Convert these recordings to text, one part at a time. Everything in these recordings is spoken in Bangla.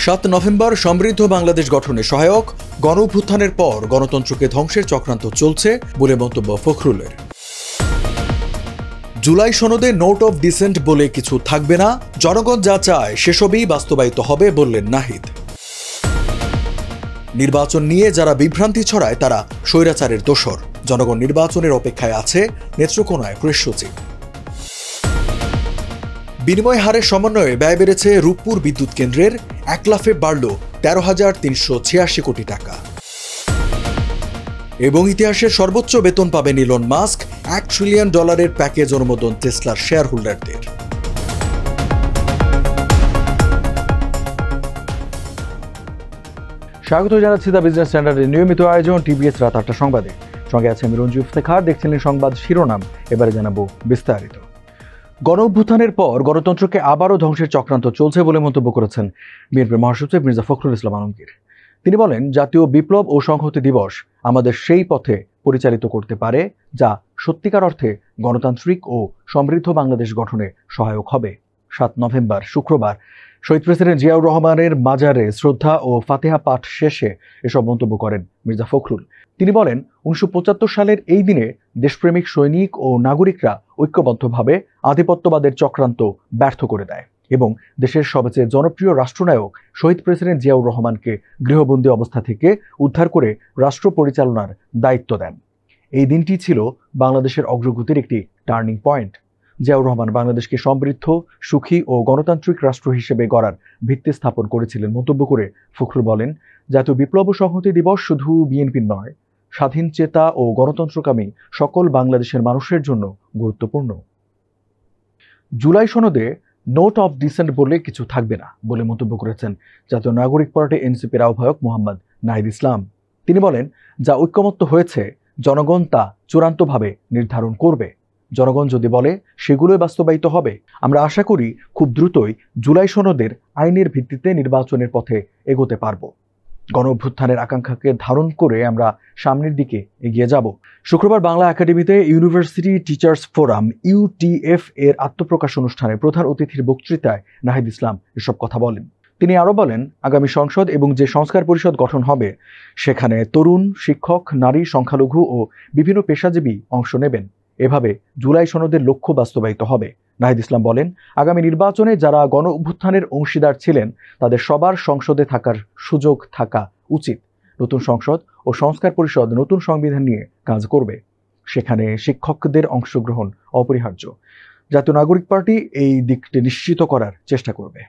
7 নভেম্বর সমৃদ্ধ বাংলাদেশ গঠনে সহায়ক, গণঅভ্যুত্থানের পর গণতন্ত্রকে ধ্বংসের চক্রান্ত চলছে বলে মন্তব্য ফখরুলের। জুলাই সনদে নোট অফ ডিসেন্ট বলে কিছু থাকবে না, জনগণ যা চায় সেসবই বাস্তবায়িত হবে বললেন নাহিদ। নির্বাচন নিয়ে যারা বিভ্রান্তি ছড়ায় তারা স্বৈরাচারের দোসর, জনগণ নির্বাচনের অপেক্ষায় আছে নেত্রকোনায় প্রেস সচিব। বিনিময় হারের সমন্বয়ে ব্যয় বেড়েছে রূপপুর বিদ্যুৎ কেন্দ্রের, 1 লাফে বাড়ল 13,386 কোটি টাকা। এবং ইতিহাসের সর্বোচ্চ বেতন পাবেন ইলন মাস্ক, $1 ট্রিলিয়ন প্যাকেজ অনুমোদন টেসলার শেয়ার হোল্ডারদের। স্বাগত জানাচ্ছি দ্য বিজনেস স্ট্যান্ডার্ডের নিয়মিত আয়োজন টিবিএস রাত 8টা সংবাদে। সঙ্গে আছে আমি রঞ্জু ইফতেখার। দেখছিলেন সংবাদ শিরোনাম, এবারে জানাবো বিস্তারিত। গণঅভ্যুত্থানের পর গণতন্ত্রকে আবারও ধ্বংসের চক্রান্ত চলছে বলে মন্তব্য করেছেন বিএনপির মহাসচিব মির্জা ফখরুল ইসলাম আলমগীর। তিনি বলেন, জাতীয় বিপ্লব ও সংহতি দিবস আমাদের সেই পথে পরিচালিত করতে পারে যা সত্যিকার অর্থে গণতান্ত্রিক ও সমৃদ্ধ বাংলাদেশ গঠনে সহায়ক হবে। 7 নভেম্বর শুক্রবার শহীদ প্রেসিডেন্ট জিয়াউর রহমানের মাজারে শ্রদ্ধা ও ফাতেহা পাঠ শেষে এসব মন্তব্য করেন মির্জা ফখরুল। তিনি বলেন, 1975 সালের এই দিনে দেশপ্রেমিক সৈনিক ও নাগরিকরা ঐক্যবদ্ধভাবে আধিপত্যবাদের চক্রান্ত ব্যর্থ করে দেয় এবং দেশের সবচেয়ে জনপ্রিয় রাষ্ট্রনায়ক শহীদ প্রেসিডেন্ট জিয়াউর রহমানকে গৃহবন্দী অবস্থা থেকে উদ্ধার করে রাষ্ট্র পরিচালনার দায়িত্ব দেন। এই দিনটি ছিল বাংলাদেশের অগ্রগতির একটি টার্নিং পয়েন্ট। জিয়াউর রহমান বাংলাদেশকে সমৃদ্ধ, সুখী ও গণতান্ত্রিক রাষ্ট্র হিসেবে গড়ার ভিত্তি স্থাপন করেছিলেন মন্তব্য করে ফখরুল বলেন, জাতীয় বিপ্লব ও সংহতি দিবস শুধু বিএনপির নয়, স্বাধীন চেতা ও গণতন্ত্রকামী সকল বাংলাদেশের মানুষের জন্য গুরুত্বপূর্ণ। জুলাই সনদে নোট অফ ডিসেন্ট বলে কিছু থাকবে না বলে মন্তব্য করেছেন জাতীয় নাগরিক পার্টি এনসিপির আহ্বায়ক মোহাম্মদ নাহিদ ইসলাম। তিনি বলেন, যা ঐক্যমত্য হয়েছে জনগণ তা চূড়ান্তভাবে নির্ধারণ করবে। জনগণ যদি বলে সেগুলোই বাস্তবায়িত হবে। আমরা আশা করি খুব দ্রুতই জুলাই সনদের আইনের ভিত্তিতে নির্বাচনের পথে এগোতে পারব। গণঅভ্যুত্থানের আকাঙ্ক্ষাকে ধারণ করে আমরা সামনের দিকে এগিয়ে যাব। শুক্রবার বাংলা একাডেমিতে ইউনিভার্সিটি টিচার্স ফোরাম ইউটিএফ এর আত্মপ্রকাশ অনুষ্ঠানে প্রধান অতিথির বক্তৃতায় নাহিদ ইসলাম এসব কথা বলেন। তিনি আরও বলেন, আগামী সংসদ এবং যে সংস্কার পরিষদ গঠন হবে সেখানে তরুণ, শিক্ষক, নারী, সংখ্যালঘু ও বিভিন্ন পেশাজীবী অংশ নেবেন। এভাবে জুলাই সনদের লক্ষ্য বাস্তবায়িত হবে। নাহিদ ইসলাম বলেন, আগামী নির্বাচনে যারা গণ অভ্যুত্থানের অংশীদার ছিলেন তাদের সবার সংসদে থাকার সুযোগ থাকা উচিত। নতুন সংসদ ও সংস্কার পরিষদ নতুন সংবিধান নিয়ে কাজ করবে, সেখানে শিক্ষকদের অংশগ্রহণ অপরিহার্য। জাতীয় নাগরিক পার্টি এই দিকটি নিশ্চিত করার চেষ্টা করবে।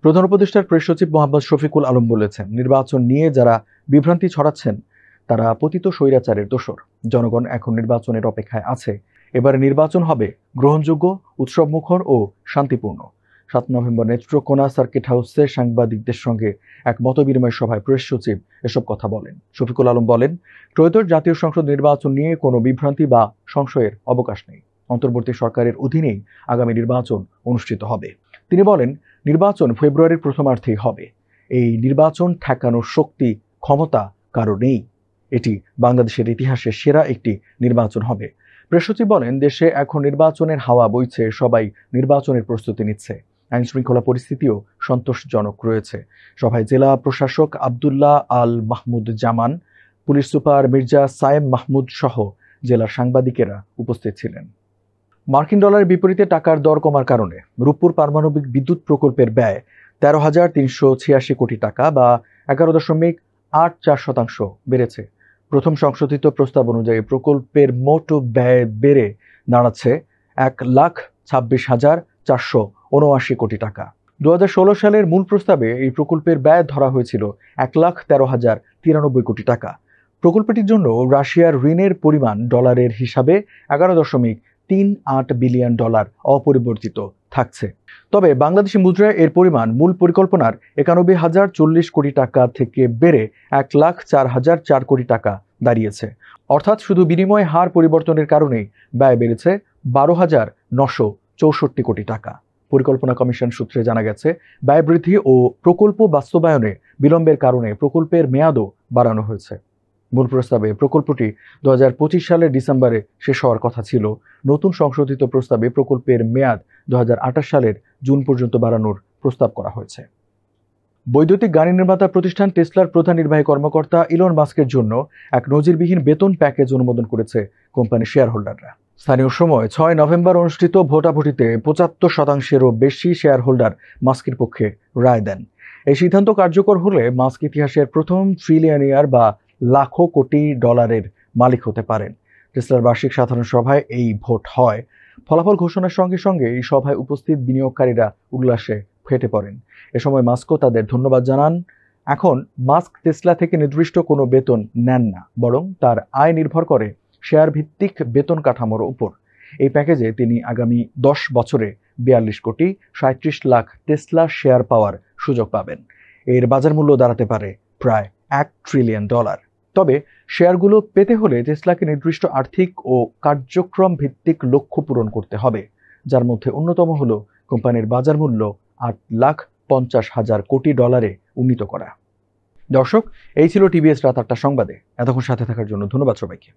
প্রধান উপদেষ্টার প্রেস সচিব মোহাম্মদ শফিকুল আলম বলেছেন, নির্বাচন নিয়ে যারা বিভ্রান্তি ছড়াচ্ছেন তারা পতিত স্বৈরাচারের দোসর। জনগণ এখন নির্বাচনের অপেক্ষায় আছে। এবারে নির্বাচন হবে গ্রহণযোগ্য, উৎসবমুখর ও শান্তিপূর্ণ। 7 নভেম্বর নেত্রকোনা সার্কিট হাউসে সাংবাদিকদের সঙ্গে এক মতবিনিময় সভায় প্রেস সচিব এসব কথা বলেন। শফিকুল আলম বলেন, ত্রয়োদশ জাতীয় সংসদ নির্বাচন নিয়ে কোনো বিভ্রান্তি বা সংশয়ের অবকাশ নেই। অন্তর্বর্তী সরকারের অধীনেই আগামী নির্বাচন অনুষ্ঠিত হবে। তিনি বলেন, নির্বাচন ফেব্রুয়ারির প্রথমার্ধেই হবে। এই নির্বাচন ঠেকানোর শক্তি, ক্ষমতা কারো নেই। এটি বাংলাদেশের ইতিহাসে সেরা একটি নির্বাচন হবে। প্রেস সচিব বলেন, দেশে এখন নির্বাচনের হাওয়া বইছে, সবাই নির্বাচনের প্রস্তুতি নিচ্ছে। আইন শৃঙ্খলা পরিস্থিতিও সন্তোষজনক রয়েছে। সভায় জেলা প্রশাসক আবদুল্লাহ আল মাহমুদ জামান, পুলিশ সুপার মির্জা সায়েম মাহমুদ সহ জেলার সাংবাদিকেরা উপস্থিত ছিলেন। মার্কিন ডলারের বিপরীতে টাকার দর কমার কারণে রূপপুর পারমাণবিক বিদ্যুৎ প্রকল্পের ব্যয় 13,386 কোটি টাকা বা 11.84% বেড়েছে। প্রথম সংশোধিত প্রস্তাব অনুযায়ী প্রকল্পের মোট ব্যয় বেড়ে দাঁড়াচ্ছে 1,26,479 কোটি টাকা। 2016 সালের মূল প্রস্তাবে এই প্রকল্পের ব্যয় ধরা হয়েছিল 1,13,093 কোটি টাকা। প্রকল্পটির জন্য রাশিয়ার ঋণের পরিমাণ ডলারের হিসাবে $11.38 বিলিয়ন অপরিবর্তিত থাকছে। তবে বাংলাদেশি মুদ্রায় এর পরিমাণ মূল পরিকল্পনার 91,040 কোটি টাকা থেকে বেড়ে 1,04,004 কোটি টাকা দাঁড়িয়েছে। অর্থাৎ শুধু বিনিময় হার পরিবর্তনের কারণেই ব্যয় বেড়েছে 12,964 কোটি টাকা। পরিকল্পনা কমিশন সূত্রে জানা গেছে, ব্যয় বৃদ্ধি ও প্রকল্প বাস্তবায়নে বিলম্বের কারণে প্রকল্পের মেয়াদও বাড়ানো হয়েছে। মূল প্রস্তাবে প্রকল্পটি 2025 সালের ডিসেম্বরে শেষ হওয়ার কথা ছিল। নতুন সংশোধিত প্রস্তাবে প্রকল্পের মেয়াদ 2028 সালের জুন পর্যন্ত বাড়ানোর প্রস্তাব করা হয়েছে। বৈদ্যুতিক গাড়ি নির্মাতা প্রতিষ্ঠান টেসলার প্রধান নির্বাহী কর্মকর্তা ইলন মাস্কের জন্য এক নজিরবিহীন বেতন প্যাকেজ অনুমোদন করেছে কোম্পানির শেয়ার হোল্ডাররা। স্থানীয় সময় ৬ নভেম্বর অনুষ্ঠিত ভোটাভুটিতে ৭৫%-এরও বেশি শেয়ার হোল্ডার মাস্কের পক্ষে রায় দেন। এই সিদ্ধান্ত কার্যকর হলে মাস্ক ইতিহাসের প্রথম ট্রিলিয়নিয়ার বা লাখো কোটি ডলারের মালিক হতে পারেন। টেসলার বার্ষিক সাধারণ সভায় এই ভোট হয়। ফলাফল ঘোষণার সঙ্গে সঙ্গে এই সভায় উপস্থিত বিনিয়োগকারীরা উল্লাসে ফেটে পড়েন। এ সময় মাস্কও তাদের ধন্যবাদ জানান। এখন মাস্ক টেসলা থেকে নির্দিষ্ট কোনো বেতন নেন না, বরং তার আয় নির্ভর করে শেয়ার ভিত্তিক বেতন কাঠামোর উপর। এই প্যাকেজে তিনি আগামী 10 বছরে 42 কোটি 37 লাখ টেসলা শেয়ার পাওয়ার সুযোগ পাবেন। এর বাজার মূল্য দাঁড়াতে পারে প্রায় $1 ট্রিলিয়ন। তবে শেয়ারগুলো পেতে হলে টেসলাকে নির্দিষ্ট আর্থিক ও কার্যক্রম ভিত্তিক লক্ষ্য পূরণ করতে হবে, যার মধ্যে অন্যতম হল কোম্পানির বাজার মূল্য $8,50,000 কোটি উন্নীত করা। দর্শক, এই ছিল টিবিএস রাত ৮টা সংবাদে। এতক্ষণ সাথে থাকার জন্য ধন্যবাদ সবাইকে।